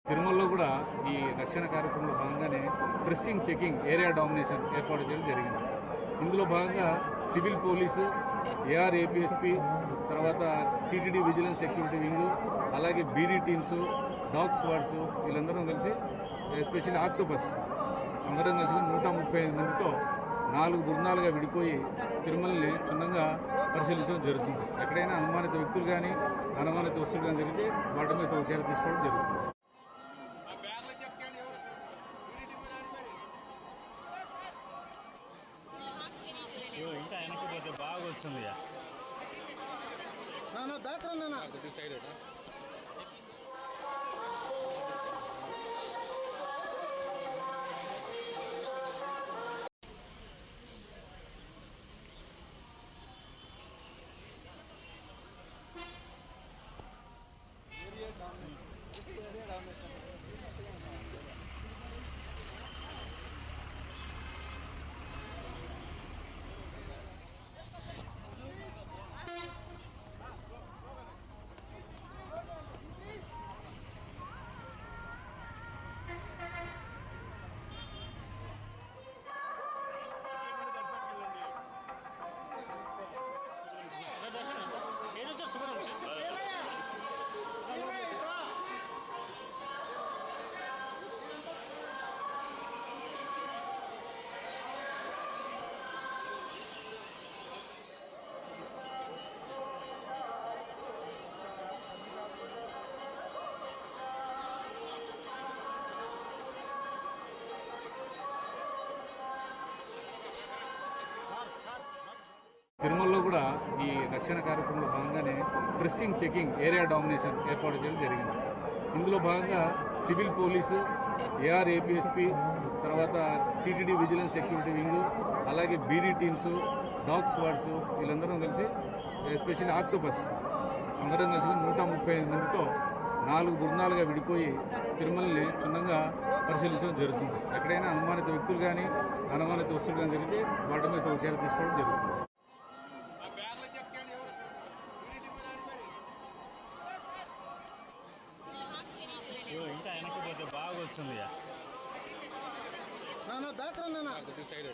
తిరుమలలో కూడా ఈ రక్షణ కార్యక్రమంలో భాగంగానే ఫ్రిస్టింగ్ చెకింగ్ ఏరియా డామినేషన్ ఏర్పాటు చేయడం జరిగింది. ఇందులో భాగంగా సివిల్ పోలీసు, ఏఆర్ఏపీఎస్పీ, తర్వాత టీటీడీ విజిలెన్స్ సెక్యూరిటీ వింగ్, అలాగే బీడీ టీమ్స్, డాగ్ స్క్వాడ్స్ వీళ్ళందరం కలిసి, ఎస్పెషల్లీ ఆక్టోపస్ అందరం కలిసి 135 మందితో 4 బృందాలుగా విడిపోయి తిరుమలని క్షుణ్ణంగా పరిశీలించడం జరుగుతుంది. ఎక్కడైనా అనుమానిత వ్యక్తులు కానీ అనుమానిత వస్తువులు కానీ జరిగితే వాటి మీద చర్య తీసుకోవడం జరుగుతుంది. ఇంకా వెనక్కి పోతే బాగా వస్తుంది. సైడ్ తిరుమలలో కూడా ఈ రక్షణ కార్యక్రమంలో భాగంగానే ఫ్రిస్టింగ్ చెకింగ్ ఏరియా డామినేషన్ ఏర్పాటు చేయడం జరిగింది. ఇందులో భాగంగా సివిల్ పోలీసు, ఏఆర్ఏపీఎస్పీ, తర్వాత టీటీడీ విజిలెన్స్ సెక్యూరిటీ వింగ్, అలాగే బీడీ టీమ్స్, డాగ్ స్క్వాడ్స్ వీళ్ళందరం కలిసి, ఎస్పెషల్లీ ఆక్టోపస్ అందరం కలిసి 135 మందితో 4 బృందాలుగా విడిపోయి తిరుమలని క్షుణ్ణంగా పరిశీలించడం జరుగుతుంది. ఎక్కడైనా అనుమానిత వ్యక్తులు కానీ అనుమానిత వస్తువులు కానీ జరిగితే వాటి మీద చర్య తీసుకోవడం జరుగుతుంది. ఇంకా వెనక్కి పోతే బాగా వస్తుంది. సైడ్